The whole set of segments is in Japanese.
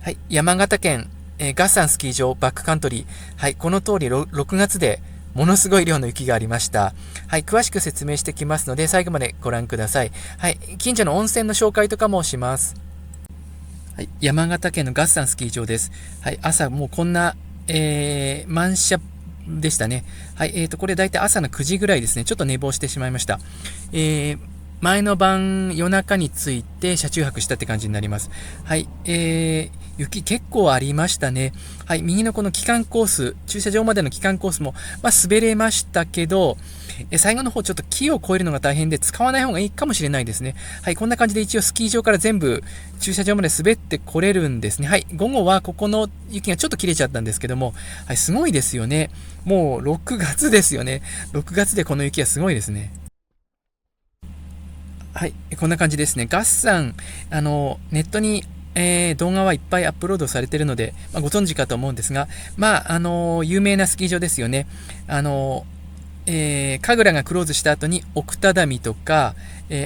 はい、山形県、月山スキー場バックカントリー。はい、この通り6月でものすごい量の雪がありました。はい、詳しく説明してきますので、最後までご覧ください。はい、近所の温泉の紹介とかもします。はい、山形県の月山スキー場です。はい、朝もうこんな、満車でしたね。はい、これ大体朝の9時ぐらいですね。ちょっと寝坊してしまいました。前の晩夜中に着いて車中泊したって感じになります。はい、雪結構ありましたね。はい、右のこの帰還コース、駐車場までの帰還コースも、滑れましたけど、最後の方ちょっと木を越えるのが大変で使わない方がいいかもしれないですね。はい、こんな感じで一応スキー場から全部駐車場まで滑ってこれるんですね。はい、午後はここの雪がちょっと切れちゃったんですけども、はい、すごいですよね。もう6月ですよね。6月でこの雪はすごいですね。はい、こんな感じですね。ガッサン、ネットに、動画はいっぱいアップロードされているので、ご存知かと思うんですが、有名なスキー場ですよね。神楽がクローズした後に奥只見とか、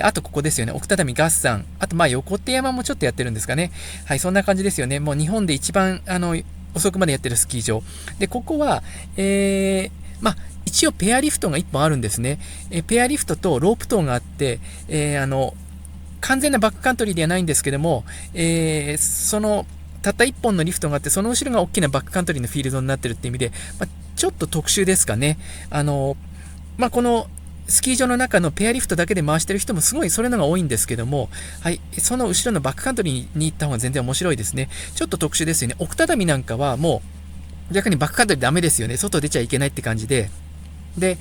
あとここですよね、奥只見合山、あと横手山もちょっとやってるんですかね。はい、そんな感じですよね。もう日本で一番遅くまでやってるスキー場。で、ここは、一応ペアリフトが1本あるんですね。ペアリフトとロープ塔があって、完全なバックカントリーではないんですけども、そのたった1本のリフトがあって、その後ろが大きなバックカントリーのフィールドになってるっていう意味で、ちょっと特殊ですかね。このスキー場の中のペアリフトだけで回してる人もすごいそれのが多いんですけども、はい、その後ろのバックカントリーに行った方が全然面白いですね。ちょっと特殊ですよね。奥只見なんかはもう逆にバックカントリーダメですよね。外出ちゃいけないって感じで。で、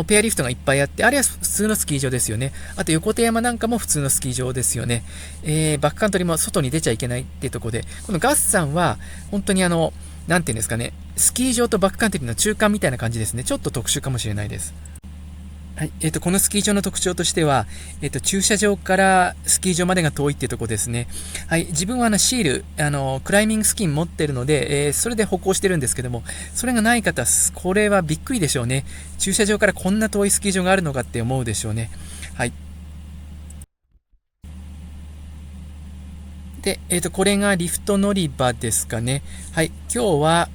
ペアリフトがいっぱいあって、あれは普通のスキー場ですよね。あと、横手山なんかも普通のスキー場ですよね。バックカントリーも外に出ちゃいけないっていうところで、このガッサンは、本当になんていうんですかね、スキー場とバックカントリーの中間みたいな感じですね。ちょっと特殊かもしれないです。はい、このスキー場の特徴としては、駐車場からスキー場までが遠いっていうところですね。はい、自分はシール、クライミングスキン持ってるので、それで歩行してるんですけども、それがない方、これはびっくりでしょうね。駐車場からこんな遠いスキー場があるのかって思うでしょうね。はい。で、これがリフト乗り場ですかね。はい、今日は、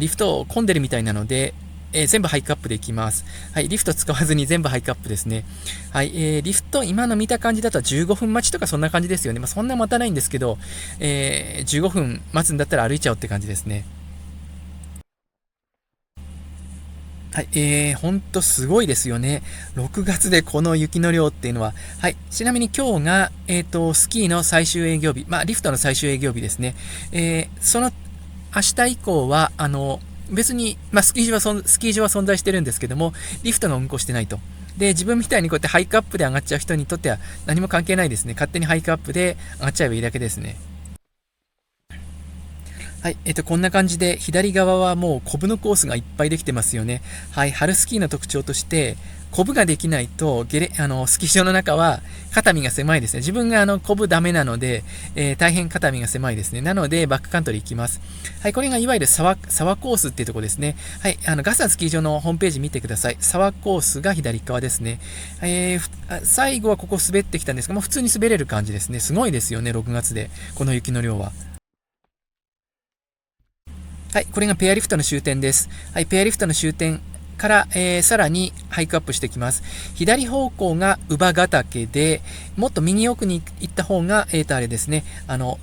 リフト混んでるみたいなので、全部ハイクアップでいきます。はい、リフト使わずに全部ハイクアップですね。はい、リフト、今の見た感じだと15分待ちとかそんな感じですよね。そんな待たないんですけど、15分待つんだったら歩いちゃおうって感じですね。はい、ほんとすごいですよね。6月でこの雪の量っていうのは。はい、ちなみに今日が、スキーの最終営業日、リフトの最終営業日ですね。その明日以降は、別に、スキー場は存在してるんですけども、リフトが運行してないと。で、自分みたいにこうやってハイクアップで上がっちゃう人にとっては何も関係ないですね。勝手にハイクアップで上がっちゃえばいいだけですね。はい、こんな感じで左側はもうコブのコースがいっぱいできてますよね。はい、春スキーの特徴として、コブができないとスキー場の中は肩身が狭いですね。自分がコブダメなので、大変肩身が狭いですね。なのでバックカントリー行きます。はい、これがいわゆる沢コースっていうところですね。はい、ガサスキー場のホームページ見てください。沢コースが左側ですね。最後はここ滑ってきたんですが、もう普通に滑れる感じですね。すごいですよね、6月でこの雪の量は。はい、これがペアリフトの終点です。はい、ペアリフトの終点から、さらにハイクアップしていきます。左方向が乳母ヶ岳で、もっと右奥に行った方が、あれですね、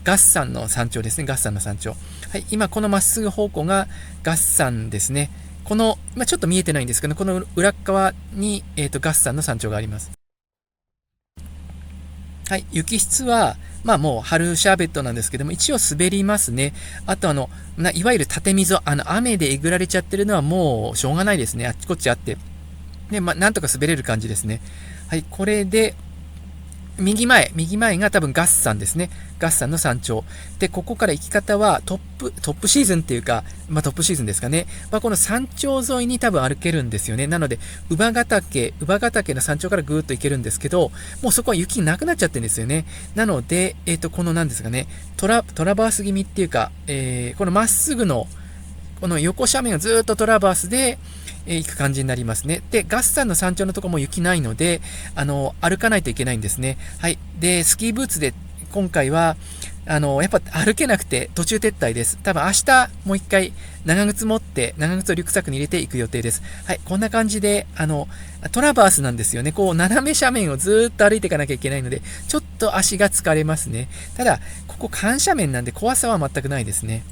月山の山頂ですね、月山の山頂。はい、今このまっすぐ方向が月山ですね。この、ちょっと見えてないんですけど、この裏側に、月山の山頂があります。はい、雪質は、もう春シャーベットなんですけども、一応滑りますね。あといわゆる縦溝、雨でえぐられちゃってるのはもうしょうがないですね。あっちこっちあって。で、なんとか滑れる感じですね。はい、これで、右前が多分ガッサンですね。ガッサンの山頂。で、ここから行き方はトップシーズンっていうか、トップシーズンですかね。この山頂沿いに多分歩けるんですよね。なので、乳母ヶ岳の山頂からぐーっと行けるんですけど、もうそこは雪なくなっちゃってるんですよね。なので、この何ですかね、トラバース気味っていうか、このまっすぐの、この横斜面をずっとトラバースで、行く感じになりますね。で、ガッサンの山頂のところも雪ないので、歩かないといけないんですね。はい。で、スキーブーツで今回は、やっぱ歩けなくて途中撤退です。多分明日もう一回長靴持って、長靴をリュックサックに入れていく予定です。はい、こんな感じで、トラバースなんですよね。こう、斜め斜面をずーっと歩いていかなきゃいけないので、ちょっと足が疲れますね。ただ、ここ緩斜面なんで怖さは全くないですね。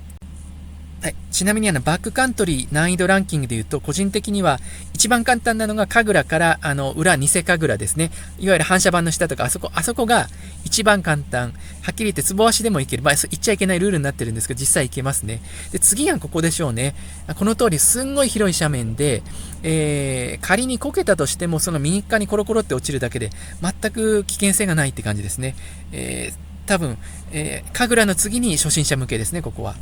はい、ちなみにバックカントリー難易度ランキングでいうと、個人的には一番簡単なのが神楽から裏偽神楽ですね。いわゆる反射板の下とか、あそこが一番簡単。はっきり言ってつぼ足でもいける。まあ、言っちゃいけないルールになってるんですけど、実際いけますね。で、次がここでしょうね。この通り、すんごい広い斜面で、仮にこけたとしても、その右側にコロコロって落ちるだけで、全く危険性がないって感じですね。多分、神楽の次に初心者向けですね、ここは。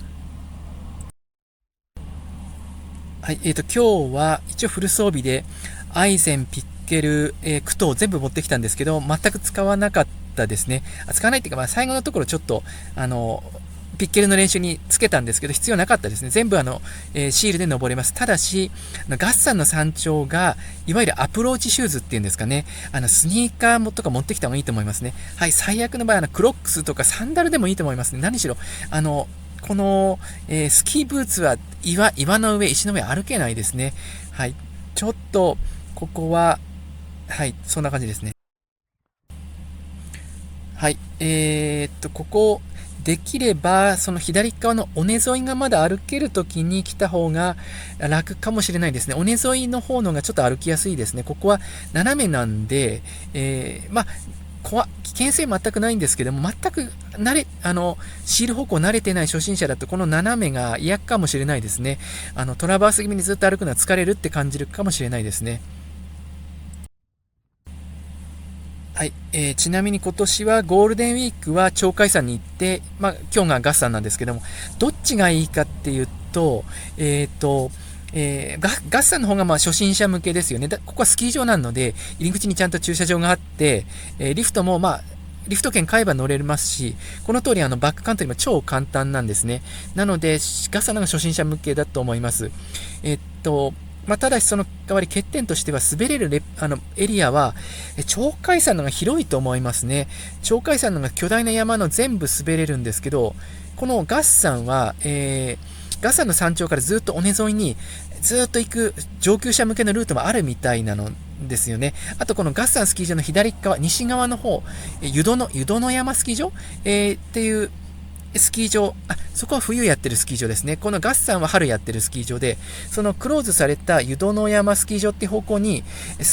はい、今日は一応フル装備で、アイゼン、ピッケル、クトを全部持ってきたんですけど、全く使わなかったですね。使わないっていうか、まあ、最後のところちょっと、ピッケルの練習につけたんですけど、必要なかったですね。全部シールで登れます。ただし、ガッサンの山頂が、いわゆるアプローチシューズっていうんですかね。スニーカーとか持ってきた方がいいと思いますね。はい、最悪の場合、クロックスとかサンダルでもいいと思いますね。何しろ、この、スキーブーツは岩の上、石の上歩けないですね。はい。ちょっと、ここは、はい、そんな感じですね。はい。ここ、できれば、その左側の尾根沿いがまだ歩けるときに来た方が楽かもしれないですね。尾根沿いの方のがちょっと歩きやすいですね。ここは斜めなんで、まあ、危険性全くないんですけども、全くシール方向慣れてない初心者だと、この斜めが嫌かもしれないですね。トラバース気味にずっと歩くのは疲れるって感じるかもしれないですね。はい、ちなみに今年はゴールデンウィークは鳥海山に行って、まあ、今日がガッサンなんですけども、どっちがいいかっていうと、ガッサンの方がまあ初心者向けですよね。ここはスキー場なので、入り口にちゃんと駐車場があって、リフトもまあ、リフト券買えば乗れますし、この通りバックカントリーも超簡単なんですね。なので、ガッサンの方が初心者向けだと思います。まあ、ただしその代わり欠点としては滑れるエリアは鳥海山のが広いと思いますね。鳥海山のが巨大な山の全部滑れるんですけど、このガッサンは、ガッサンの山頂からずっと尾根沿いにずっと行く上級者向けのルートもあるみたいなのですよね。あとこのガッサンスキー場の左側、西側の方、湯殿山スキー場、っていうスキー場、そこは冬やってるスキー場ですね。このガッサンは春やってるスキー場で、そのクローズされた湯殿山スキー場っていう方向に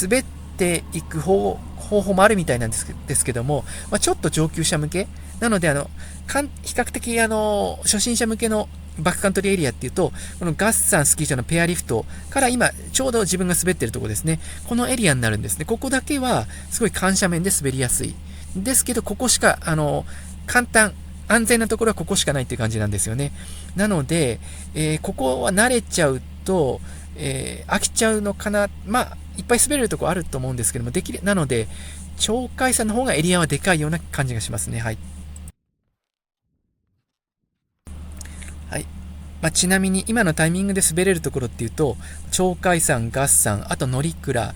滑っていく方法もあるみたいなんですけども、まあ、ちょっと上級者向けなので、比較的初心者向けのバックカントリーエリアっていうと、このガッサンスキー場のペアリフトから今、ちょうど自分が滑ってるところですね。このエリアになるんですね。ここだけは、すごい緩斜面で滑りやすい。ですけど、ここしか、簡単、安全なところはここしかないっていう感じなんですよね。なので、ここは慣れちゃうと、飽きちゃうのかな。まあ、いっぱい滑れるところあると思うんですけども、なので、鳥海山の方がエリアはでかいような感じがしますね。はい。はい。まあ、ちなみに今のタイミングで滑れるところっていうと、鳥海山、月山、あと乗鞍、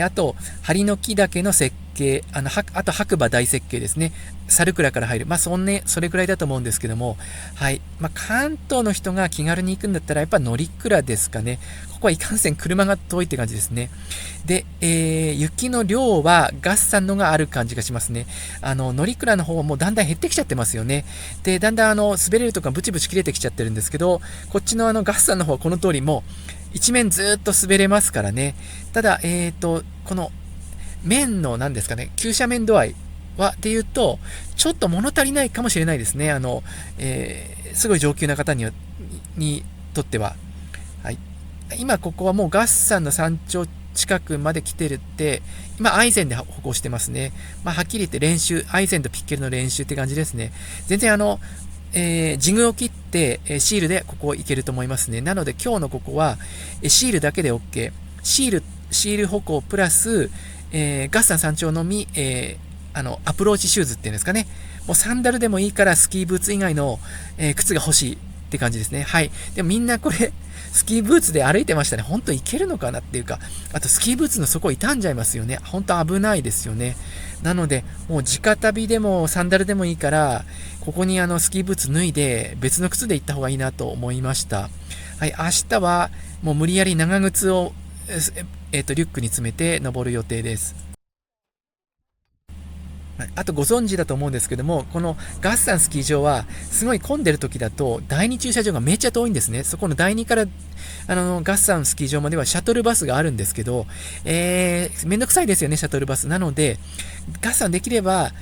あと、針の木岳の設計、あと白馬大雪渓ですね。猿倉から入る。まあ、それくらいだと思うんですけども、はい。まあ、関東の人が気軽に行くんだったら、やっぱ乗鞍ですかね。ここはいかんせん車が遠いって感じですね。で、雪の量はガッサンのがある感じがしますね。乗鞍の方はもうだんだん減ってきちゃってますよね。で、だんだん滑れるとかブチブチ切れてきちゃってるんですけど、こっちのガッサンの方はこの通りもう一面ずっと滑れますからね。ただ、この面の何ですかね、急斜面度合いっていうと、ちょっと物足りないかもしれないですね。すごい上級な方にとっては。はい。今ここはもうガッサンの山頂近くまで来てるって、今アイゼンで歩行してますね。まあ、はっきり言ってアイゼンとピッケルの練習って感じですね。全然ジグを切って、シールでここ行けると思いますね。なので今日のここは、シールだけで OK。シール歩行プラス、ガッサン山頂のみ、アプローチシューズっていうんですかね。もうサンダルでもいいからスキーブーツ以外の、靴が欲しい。って感じですね。はい。でもみんなこれ、スキーブーツで歩いてましたね。本当いけるのかなっていうか、あとスキーブーツの底傷んじゃいますよね。本当危ないですよね。なので、もう直旅でもサンダルでもいいから、ここにスキーブーツ脱いで別の靴で行った方がいいなと思いました。はい、明日はもう無理やり長靴を、リュックに詰めて登る予定です。あとご存知だと思うんですけども、このガッサンスキー場はすごい混んでる時だと第2駐車場がめっちゃ遠いんですね。そこの第2からガッサンスキー場まではシャトルバスがあるんですけど、めんどくさいですよね、シャトルバス。なので、ガッサンできれば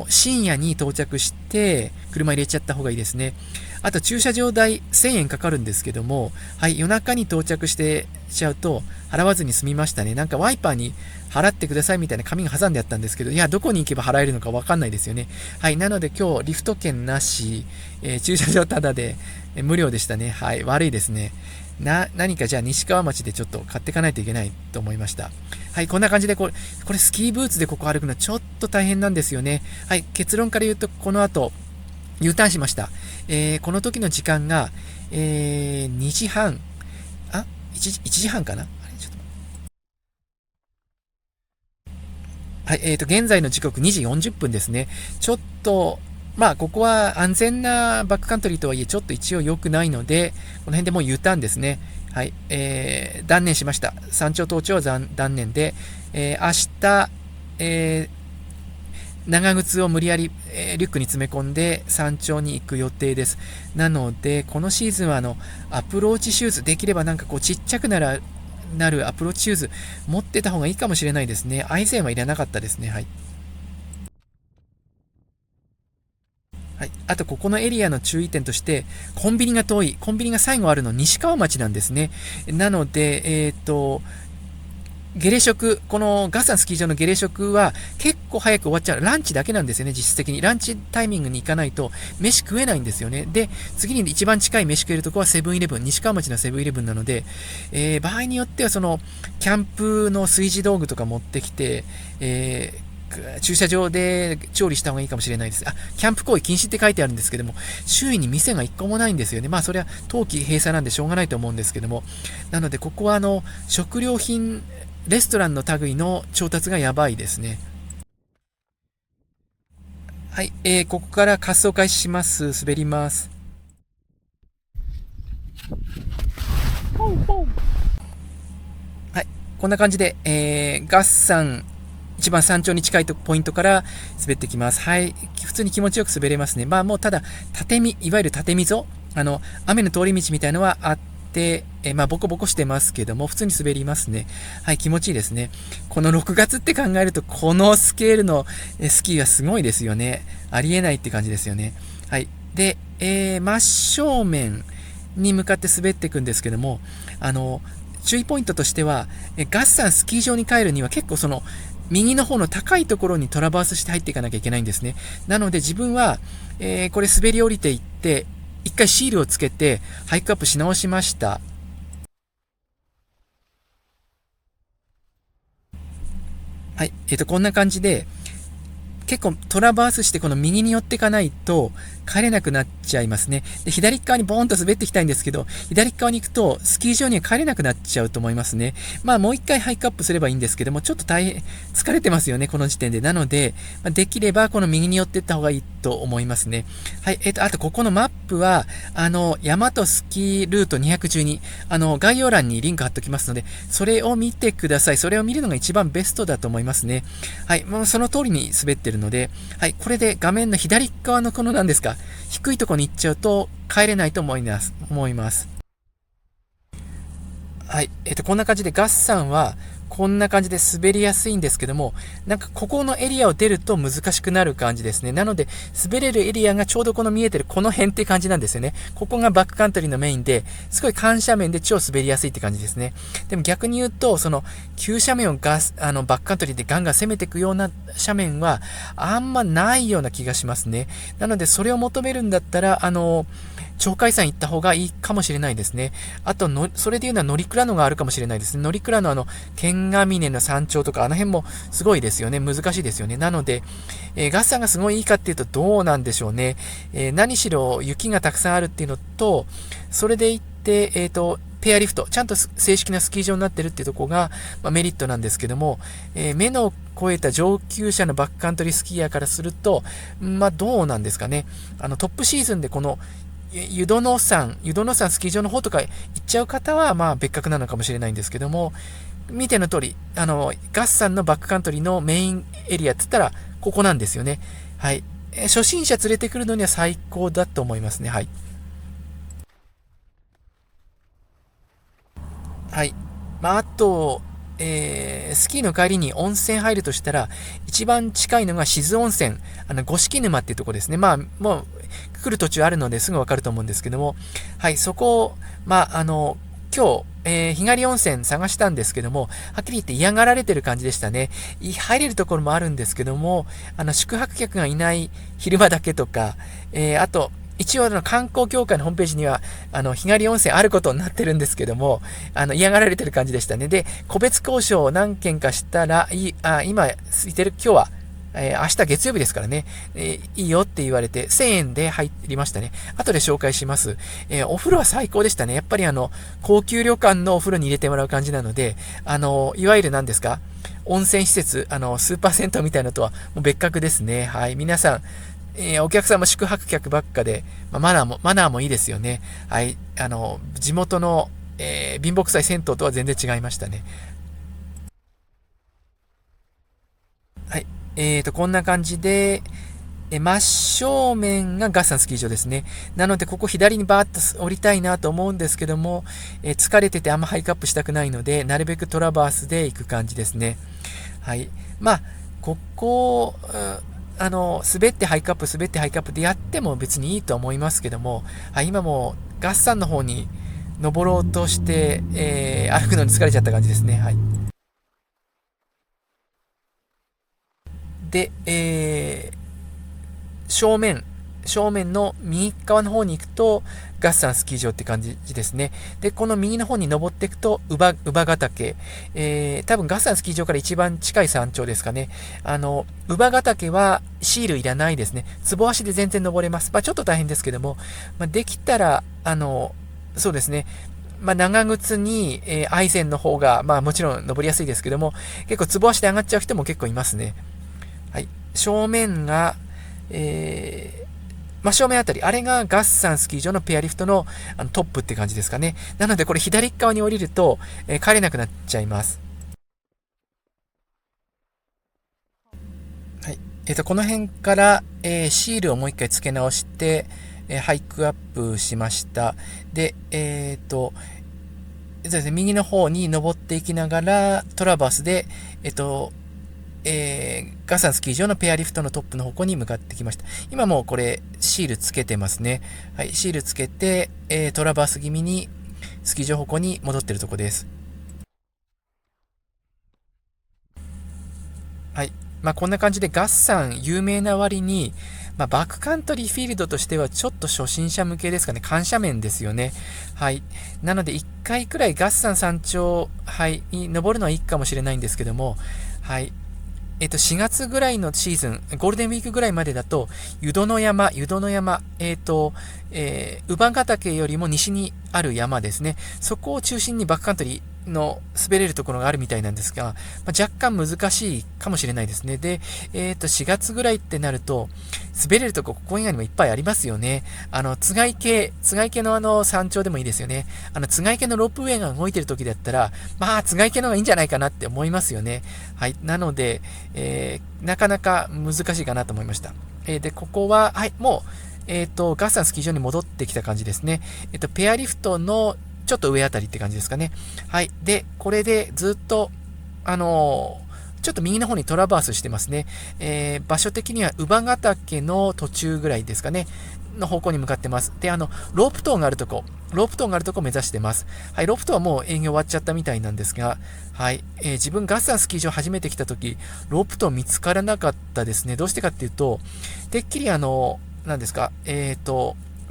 深夜に到着して車入れちゃった方がいいですね。あと駐車場代1000円かかるんですけども、はい、夜中に到着してちゃうと払わずに済みましたね。なんかワイパーに払ってくださいみたいな紙が挟んであったんですけど、いや、どこに行けば払えるのかわかんないですよね。はい、なので今日リフト券なし、駐車場タダで、無料でしたね。はい、悪いですね。何かじゃあ西川町でちょっと買っていかないといけないと思いました。はい、こんな感じでこれスキーブーツでここ歩くのはちょっと大変なんですよね。はい、結論から言うとこの後、U ターンしました。この時の時間が、2時半、1時半かな。はい、現在の時刻2時40分ですね。ちょっと、まあ、ここは安全なバックカントリーとはいえ、ちょっと一応良くないので、この辺でもう U ターンですね。はい、断念しました。山頂登頂は断念で、明日、長靴を無理やり、リュックに詰め込んで山頂に行く予定です。なので、このシーズンはアプローチシューズ、できればなんかこうちっちゃくなるアプローチシューズ持ってた方がいいかもしれないですね。アイゼンはいらなかったですね。はい。はい、あと、ここのエリアの注意点として、コンビニが遠い。コンビニが最後あるの西川町なんですね。なので、ゲレ食、このガッサンスキー場のゲレ食は結構早く終わっちゃう。ランチだけなんですよね、実質的に。ランチタイミングに行かないと飯食えないんですよね。で、次に一番近い飯食えるところはセブンイレブン、西川町のセブンイレブンなので、場合によってはその、キャンプの炊事道具とか持ってきて、駐車場で調理した方がいいかもしれないです。キャンプ行為禁止って書いてあるんですけども、周囲に店が一個もないんですよね。まあ、それは冬季閉鎖なんでしょうがないと思うんですけども。なので、ここは食料品、レストランの類の調達がやばいですね。はい、ここから滑走開始します。滑ります。はい、こんな感じで、ガッサン、一番山頂に近いポイントから滑ってきます。はい。普通に気持ちよく滑れますね。まあもうただ、いわゆる縦溝、雨の通り道みたいのはあって、まあボコボコしてますけども、普通に滑りますね。はい、気持ちいいですね。この6月って考えると、このスケールのスキーはすごいですよね。ありえないって感じですよね。はい。で、真正面に向かって滑っていくんですけども、注意ポイントとしては、ガッサンスキー場に帰るには結構右の方の高いところにトラバースして入っていかなきゃいけないんですね。なので自分は、これ滑り降りていって、一回シールをつけてハイクアップし直しました。はい。こんな感じで、結構トラバースしてこの右に寄っていかないと帰れなくなっちゃいますね。で、左側にボーンと滑っていきたいんですけど、左側に行くとスキー場には帰れなくなっちゃうと思いますね。まあもう一回ハイクアップすればいいんですけども、ちょっと大変、疲れてますよね、この時点で。なので、できればこの右に寄っていった方がいいと思いますね。はい。あとここのマップは、大和スキールート212、概要欄にリンク貼っておきますので、それを見てください。それを見るのが一番ベストだと思いますね。はい。もうその通りに滑ってるので、はい、これで画面の左側のこの何ですか、低いところに行っちゃうと帰れないと思います。はい、こんな感じでガッサンはこんな感じで滑りやすいんですけども、なんかここのエリアを出ると難しくなる感じですね。なので、滑れるエリアがちょうどこの見えてるこの辺って感じなんですよね。ここがバックカントリーのメインで、すごい緩斜面で超滑りやすいって感じですね。でも逆に言うと、急斜面をバックカントリーでガンガン攻めていくような斜面は、あんまないような気がしますね。なので、それを求めるんだったら、鳥海山行った方がいいかもしれないですね。あとの、それでいうのは乗鞍のがあるかもしれないですね。乗鞍の剣ヶ峰の山頂とか、あの辺もすごいですよね。難しいですよね。なので、月山がすごいいいかっていうとどうなんでしょうね。何しろ雪がたくさんあるっていうのと、それでいって、ペアリフト、ちゃんと正式なスキー場になってるっていうところが、メリットなんですけども、目の超えた上級者のバックカントリースキーヤーからすると、どうなんですかね。トップシーズンでこの湯殿山スキー場の方とか行っちゃう方は、別格なのかもしれないんですけども、見ての通り、月山のバックカントリーのメインエリアって言ったら、ここなんですよね。はい。初心者連れてくるのには最高だと思いますね。はい。はい。あと、スキーの帰りに温泉入るとしたら、一番近いのが静温泉、五色沼っていうところですね。もう、来る途中あるのですぐわかると思うんですけども、はい、そこを、今日、日帰り温泉探したんですけども、はっきり言って嫌がられてる感じでしたね。入れるところもあるんですけども、宿泊客がいない昼間だけとか、あと、一応観光協会のホームページには日帰り温泉あることになってるんですけども、嫌がられてる感じでしたね。で、個別交渉を何件かしたら、今空いてる今日は明日月曜日ですからね、いいよって言われて1000円で入りましたね。後で紹介します。お風呂は最高でしたね。やっぱり高級旅館のお風呂に入れてもらう感じなので、いわゆる何ですか、温泉施設、スーパー銭湯みたいなのとはもう別格ですね。はい。皆さん、お客さんも宿泊客ばっかで、マナーもいいですよね。はい。地元の、貧乏くさい銭湯とは全然違いましたね。はい。こんな感じで、真正面がガッサンスキー場ですね。なので、ここ左にバーッと降りたいなと思うんですけども、疲れててあんまハイクアップしたくないので、なるべくトラバースで行く感じですね。はい。ここ、滑ってハイクアップ、滑ってハイクアップでやっても別にいいと思いますけども、はい、今もうガッサンの方に登ろうとして、歩くのに疲れちゃった感じですね。はい。で、正面、正面の右側の方に行くと、ガッサンスキー場って感じですね。で、この右の方に登っていくと、乳母ヶ岳。多分ガッサンスキー場から一番近い山頂ですかね。乳母ヶ岳はシールいらないですね。壺足で全然登れます。ちょっと大変ですけども、できたら、そうですね。長靴に、アイゼンの方が、もちろん登りやすいですけども、結構壺足で上がっちゃう人も結構いますね。はい。正面が、真正面あたり、あれがガッサンスキー場のペアリフトのトップって感じですかね。なのでこれ左側に降りると、帰れなくなっちゃいます。はい。この辺から、シールをもう一回付け直して、ハイクアップしました。で、そうですね、右の方に登っていきながら、トラバースで、ガサンスキー場のペアリフトのトップの方向に向かってきました。今もうこれシールつけてますね。はい、シールつけて、トラバース気味にスキー場方向に戻ってるとこです。はい。こんな感じでガッサン有名な割に、バックカントリーフィールドとしてはちょっと初心者向けですかね。緩斜面ですよね。はい。なので1回くらいガッサン山頂、はい、に登るのはいいかもしれないんですけども、はい。4月ぐらいのシーズン、ゴールデンウィークぐらいまでだと、湯殿山、乳母ヶ岳よりも西にある山ですね。そこを中心にバックカントリーの滑れるところがあるみたいなんですが、若干難しいかもしれないですね。で、4月ぐらいってなると、滑れるとここ以外にもいっぱいありますよね。津軽系の山頂でもいいですよね。津軽系のロープウェイが動いてる時だったら、津軽系の方がいいんじゃないかなって思いますよね。はい。なので、なかなか難しいかなと思いました。で、ここは、はい、もう、ガッサンスキー場に戻ってきた感じですね。ペアリフトのちょっと上あたりって感じですかね。はい。で、これでずっと、ちょっと右の方にトラバースしてますね。場所的には乳母ヶ岳の途中ぐらいですかね。の方向に向かってます。で、ロープ塔があるとこを目指してます。はい、ロープ塔はもう営業終わっちゃったみたいなんですが、はい、自分ガッサンスキー場初めて来た時、ロープ塔見つからなかったですね。どうしてかっていうと、てっきり何ですか、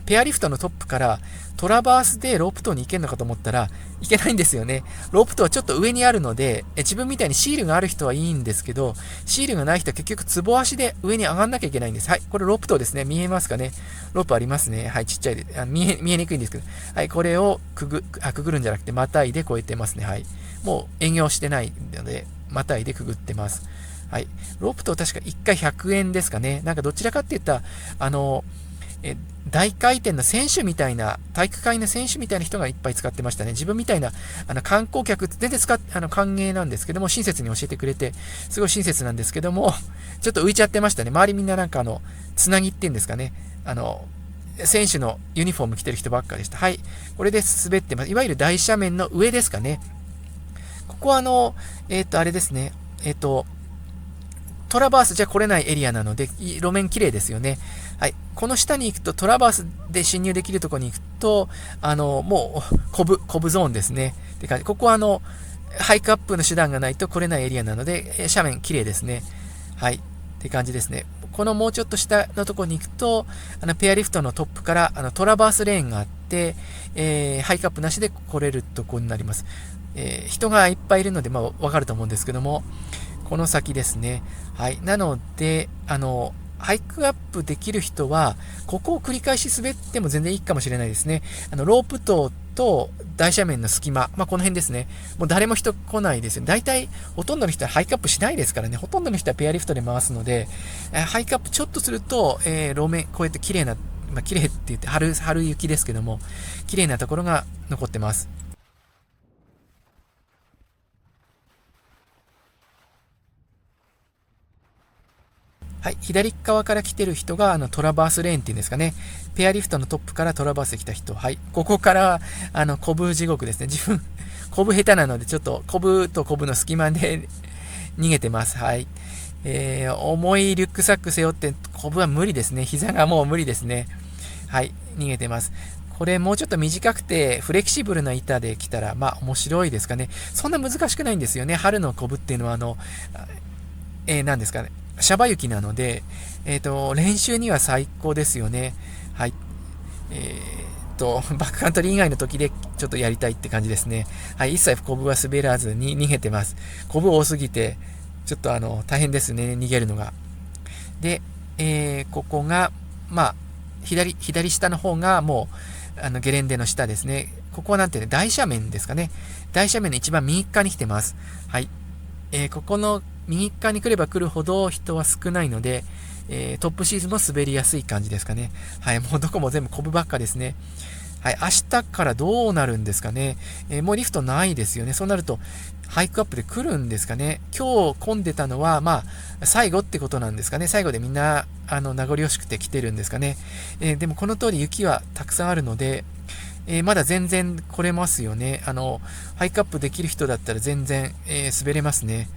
ペアリフトのトップからトラバースでロープ塔に行けるのかと思ったらいけないんですよね。ロープ塔はちょっと上にあるので、自分みたいにシールがある人はいいんですけど、シールがない人は結局つぼ足で上に上がんなきゃいけないんです。はい、これロープ塔ですね。見えますかね。ロープありますね。はい、ちっちゃいで見えにくいんですけど、はい、これをくぐるんじゃなくてまたいで越えてますね。はい、もう営業してないのでまたいでくぐってます。はい、ロープ塔確か1回100円ですかね。なんかどちらかって言ったら大回転の選手みたいな、体育会の選手みたいな人がいっぱい使ってましたね。自分みたいな観光客、全然歓迎なんですけども、親切に教えてくれて、すごい親切なんですけども、ちょっと浮いちゃってましたね。周りみんななんかつなぎっていうんですかね。選手のユニフォーム着てる人ばっかでした。はい。これで滑ってます。いわゆる大斜面の上ですかね。ここはあれですね。トラバースじゃ来れないエリアなので、路面綺麗ですよね。はい。この下に行くと、トラバースで進入できるところに行くと、もう、コブゾーンですね。って感じ。ここはハイクアップの手段がないと来れないエリアなので、斜面綺麗ですね。はい。って感じですね。このもうちょっと下のところに行くと、ペアリフトのトップから、トラバースレーンがあって、ハイクアップなしで来れるところになります。人がいっぱいいるので、わかると思うんですけども、この先ですね。はい。なので、ハイクアップできる人は、ここを繰り返し滑っても全然いいかもしれないですね。ロープ塔と大斜面の隙間、この辺ですね。もう誰も人来ないですよ。大体、ほとんどの人はハイクアップしないですからね。ほとんどの人はペアリフトで回すので、ハイクアップちょっとすると、路面、こうやって綺麗な、綺麗って言って春雪ですけども、綺麗なところが残ってます。はい、左側から来てる人がトラバースレーンっていうんですかね。ペアリフトのトップからトラバースで来た人。はい、ここからコブ地獄ですね。自分、コブ下手なので、ちょっとコブとコブの隙間で逃げてます。はい。重いリュックサック背負って、コブは無理ですね。膝がもう無理ですね。はい、逃げてます。これもうちょっと短くてフレキシブルな板で来たら、面白いですかね。そんな難しくないんですよね。春のコブっていうのは何ですかね。シャバ雪なので、練習には最高ですよね。はい。バックカントリー以外の時でちょっとやりたいって感じですね。はい。一切コブは滑らずに逃げてます。コブ多すぎて、ちょっと大変ですね。逃げるのが。で、ここが、左下の方がもう、ゲレンデの下ですね。ここはなんてね、大斜面ですかね。大斜面の一番右側に来てます。はい。ここの右側に来れば来るほど人は少ないので、トップシーズンも滑りやすい感じですかね。はい、もうどこも全部コブばっかですね。はい、明日からどうなるんですかね。もうリフトないですよね。そうなると、ハイクアップで来るんですかね。今日混んでたのは、最後ってことなんですかね。最後でみんな、名残惜しくて来てるんですかね。でもこの通り雪はたくさんあるので、まだ全然来れますよね。ハイクアップできる人だったら全然、滑れますね。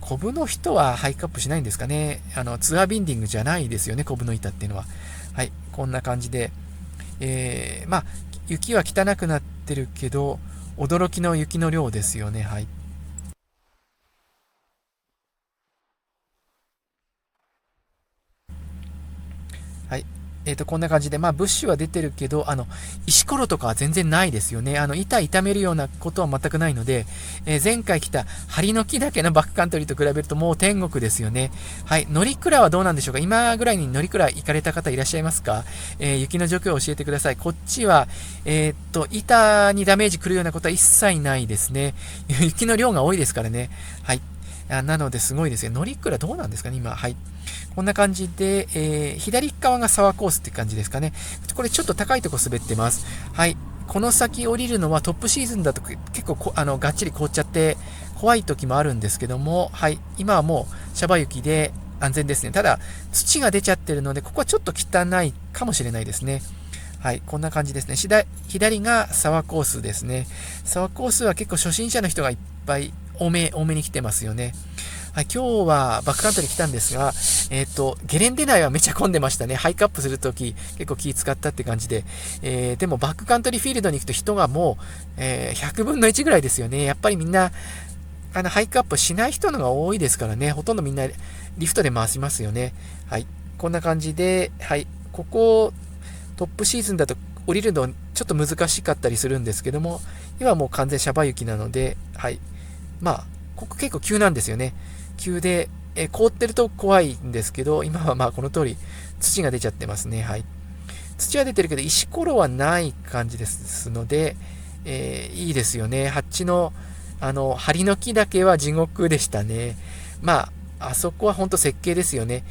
コブの人はハイクアップしないんですかね。ツアービンディングじゃないですよね、コブの板っていうのは。はい、こんな感じで。雪は汚くなってるけど、驚きの雪の量ですよね。はい。はい。こんな感じで、ブッシュは出てるけど、石ころとかは全然ないですよね。板痛めるようなことは全くないので、前回来た針の木岳のバックカントリーと比べるともう天国ですよね。はい。乗鞍はどうなんでしょうか。今ぐらいに乗鞍行かれた方いらっしゃいますか？雪の状況を教えてください。こっちは、板にダメージ来るようなことは一切ないですね。雪の量が多いですからね。はい。なのですごいですよ。乗鞍どうなんですかね、今。はい。こんな感じで、左側が沢コースって感じですかね。これちょっと高いとこ滑ってます。はい。この先降りるのはトップシーズンだと結構がっちり凍っちゃって怖い時もあるんですけども、はい。今はもうシャバ雪で安全ですね。ただ、土が出ちゃってるので、ここはちょっと汚いかもしれないですね。はい。こんな感じですね。左が沢コースですね。沢コースは結構初心者の人がいっぱい多めに来てますよね。はい、今日はバックカントリー来たんですが、ゲレンデ内はめちゃ混んでましたね。ハイクアップするとき結構気使ったって感じで。でもバックカントリーフィールドに行くと人がもう、100分の1ぐらいですよね。やっぱりみんな、ハイクアップしない人のが多いですからね。ほとんどみんなリフトで回しますよね。はい。こんな感じで、はい。ここ、トップシーズンだと降りるのちょっと難しかったりするんですけども、今はもう完全シャバ雪なので、はい。まあ、ここ結構急なんですよね。急で、凍ってると怖いんですけど、今はまあこの通り土が出ちゃってますね。はい。土は出てるけど、石ころはない感じですので、いいですよね。ハッチの、梁の木だけは地獄でしたね。まあ、あそこは本当設計ですよね。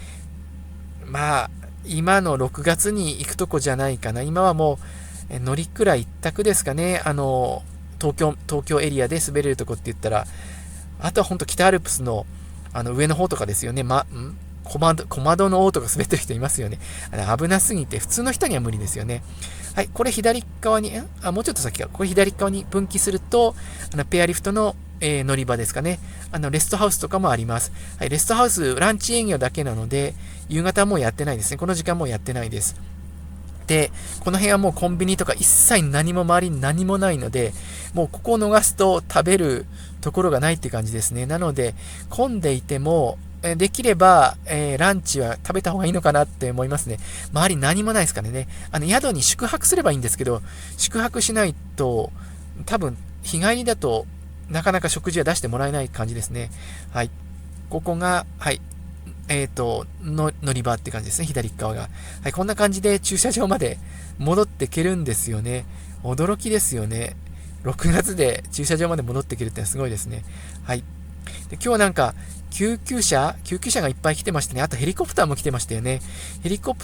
まあ、今の6月に行くとこじゃないかな。今はもう、乗鞍一択ですかね。東京エリアで滑れるとこって言ったら、あとは本当北アルプスの、上の方とかですよね。小窓の王とか滑ってる人いますよね。危なすぎて、普通の人には無理ですよね。はい、これ左側に、もうちょっと先か。これ左側に分岐すると、ペアリフトの、乗り場ですかね。レストハウスとかもあります。はい、レストハウス、ランチ営業だけなので、夕方はもうやってないですね。この時間もうやってないです。で、この辺はもうコンビニとか一切周りに何もないので、もうここを逃すと食べるところがないっていう感じですね。なので、混んでいても、できれば、ランチは食べた方がいいのかなって思いますね。周り何もないですからね。宿に宿泊すればいいんですけど、宿泊しないと、多分、日帰りだとなかなか食事は出してもらえない感じですね。はい。ここが、はい。乗り場って感じですね、左側が。はい、こんな感じで駐車場まで戻っていけるんですよね。驚きですよね。6月で駐車場まで戻っていけるってのはすごいですね。はい。で、今日はなんか、救急車がいっぱい来てましたね。あとヘリコプターも来てましたよね。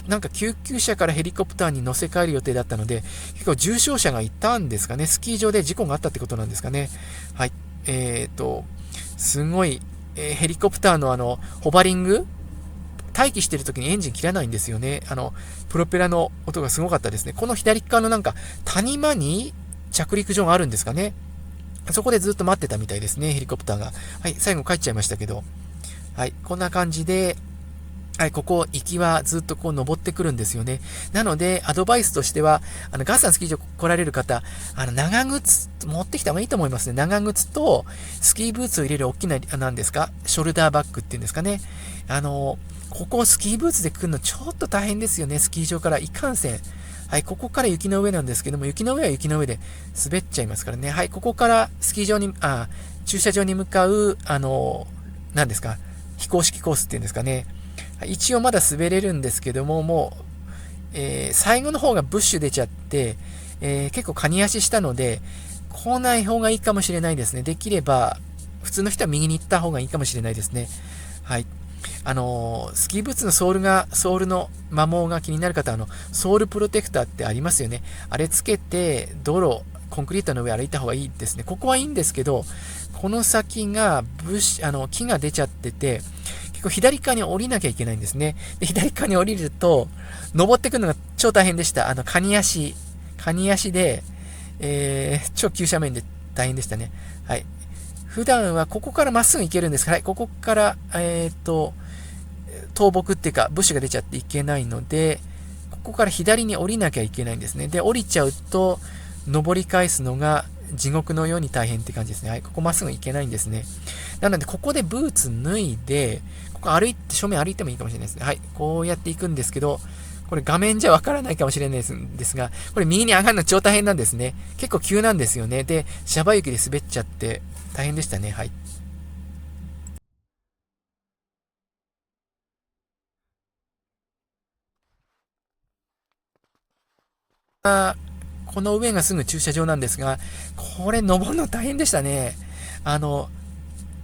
なんか救急車からヘリコプターに乗せ替える予定だったので、結構重傷者がいたんですかね。スキー場で事故があったってことなんですかね。はい。すごい、ヘリコプターのホバリング待機してる時にエンジン切らないんですよね。プロペラの音がすごかったですね。この左側のなんか、谷間に着陸場があるんですかね。そこでずっと待ってたみたいですね、ヘリコプターが。はい、最後帰っちゃいましたけど。はい、こんな感じで、はい、ここ、行きはずっとこう登ってくるんですよね。なので、アドバイスとしては、ガッサンスキー場来られる方、長靴持ってきた方がいいと思いますね。長靴と、スキーブーツを入れる大きな、なんですか、ショルダーバッグっていうんですかね。ここスキーブーツで来るのちょっと大変ですよね、スキー場からいかんせん。はい、ここから雪の上なんですけども、雪の上は雪の上で滑っちゃいますからね。はい、ここからスキー場に、駐車場に向かう、何ですか、非公式コースっていうんですかね。一応まだ滑れるんですけども、もう、最後の方がブッシュ出ちゃって、結構カニ足したので、来ない方がいいかもしれないですね。できれば、普通の人は右に行った方がいいかもしれないですね。はい。スキーブーツのソールの摩耗が気になる方は、ソールプロテクターってありますよね。あれつけて、コンクリートの上歩いた方がいいですね。ここはいいんですけど、この先が木が出ちゃってて、結構左側に降りなきゃいけないんですね。で、左側に降りると、登ってくるのが超大変でした。カニ足で、超急斜面で大変でしたね。はい。普段はここからまっすぐ行けるんですから、はい、ここから、倒木っていうか、ブッシュが出ちゃっていけないので、ここから左に降りなきゃいけないんですね。で、降りちゃうと、登り返すのが地獄のように大変って感じですね。はい、ここまっすぐ行けないんですね。なので、ここでブーツ脱いで、ここ正面歩いてもいいかもしれないですね。はい、こうやって行くんですけど、これ画面じゃわからないかもしれないですが、これ右に上がるの超大変なんですね。結構急なんですよね。で、シャバ雪で滑っちゃって大変でしたね。はい。この上がすぐ駐車場なんですが、これ登るの大変でしたね。あの、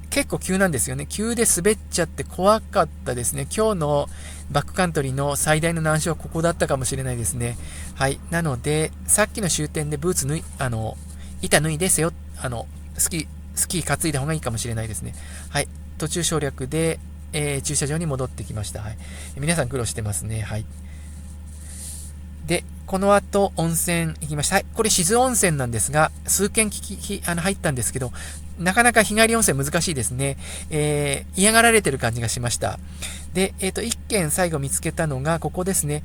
結構急なんですよね。急で滑っちゃって怖かったですね。今日のバックカントリーの最大の難所はここだったかもしれないですね。はい。なので、さっきの終点でブーツ板脱いですよ。スキー担いだ方がいいかもしれないですね。はい。途中省略で、駐車場に戻ってきました。はい。皆さん苦労してますね。はい。で、この後、温泉行きました。はい、これ、静温泉なんですが、数件入ったんですけど、なかなか日帰り温泉難しいですね。嫌がられてる感じがしました。で、一軒最後見つけたのが、ここですね。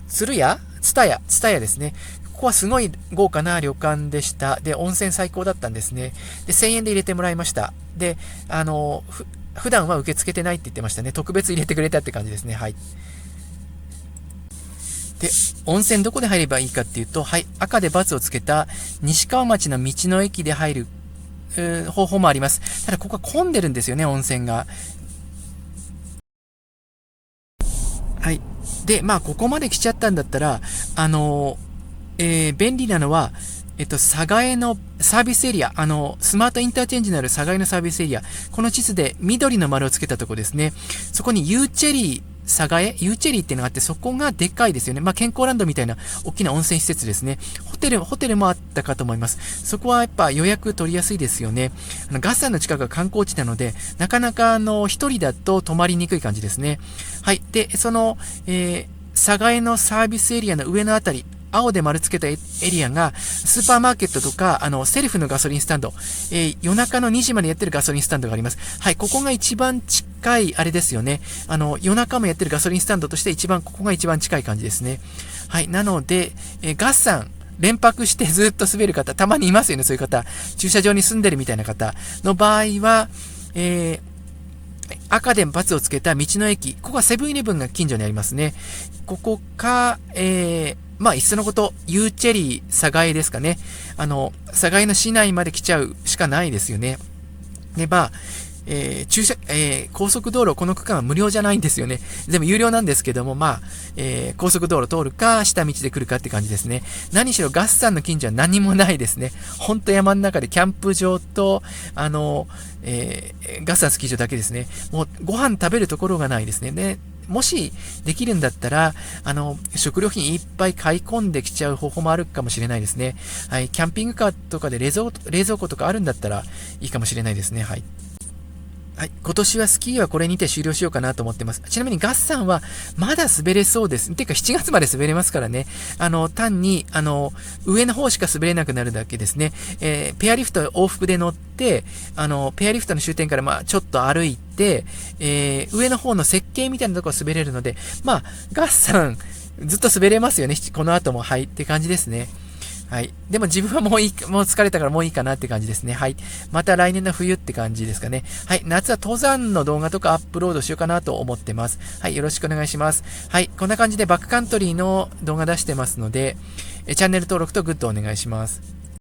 鶴屋ツタヤですね。ここはすごい豪華な旅館でした。で、温泉最高だったんですね。で、1000円で入れてもらいました。で、普段は受け付けてないって言ってましたね。特別入れてくれたって感じですね。はい。で、温泉どこで入ればいいかっていうと、はい、赤で×をつけた西川町の道の駅で入る方法もあります。ただ、ここは混んでるんですよね、温泉が。はい。で、まあ、ここまで来ちゃったんだったら、便利なのは、佐賀江のサービスエリア、スマートインターチェンジのある佐賀江のサービスエリア、この地図で緑の丸をつけたところですね。そこにユーチェリー、佐賀江ユーチェリーっていうのがあって、そこがでっかいですよね。まあ、健康ランドみたいな大きな温泉施設ですね。ホテルもあったかと思います。そこはやっぱ予約取りやすいですよね。ガッサンの近くが観光地なので、なかなか一人だと泊まりにくい感じですね。はい。で、佐賀江のサービスエリアの上のあたり、青で丸つけたエリアが、スーパーマーケットとか、セルフのガソリンスタンド、夜中の2時までやってるガソリンスタンドがあります。はい、ここが一番近い、あれですよね。夜中もやってるガソリンスタンドとしてここが一番近い感じですね。はい、なので、ガッサン、連泊してずっと滑る方、たまにいますよね、そういう方。駐車場に住んでるみたいな方の場合は、赤で×をつけた道の駅、ここはセブンイレブンが近所にありますね。ここか、まあ、いっそのこと、ユーチェリー、佐賀江ですかね。佐賀江の市内まで来ちゃうしかないですよね。で、まあ、高速道路、この区間は無料じゃないんですよね。でも有料なんですけども、まあ、高速道路通るか、下道で来るかって感じですね。何しろガッサンの近所は何もないですね。ほんと山の中でキャンプ場と、ガッサンスキー場だけですね。もうご飯食べるところがないですね。でもしできるんだったら、食料品いっぱい買い込んできちゃう方法もあるかもしれないですね。はい、キャンピングカーとかで冷蔵庫とかあるんだったらいいかもしれないですね。はい。はい、今年はスキーはこれにて終了しようかなと思ってます。ちなみにガッサンはまだ滑れそうです。てか7月まで滑れますからね。単に、上の方しか滑れなくなるだけですね。ペアリフト往復で乗って、ペアリフトの終点からまあちょっと歩いて、上の方の設計みたいなところ滑れるので、まあ、ガッサンずっと滑れますよね。この後も、はい、って感じですね。はい。でも自分はもう疲れたからもういいかなって感じですね。はい。また来年の冬って感じですかね。はい。夏は登山の動画とかアップロードしようかなと思ってます。はい。よろしくお願いします。はい。こんな感じでバックカントリーの動画出してますので、チャンネル登録とグッドお願いします。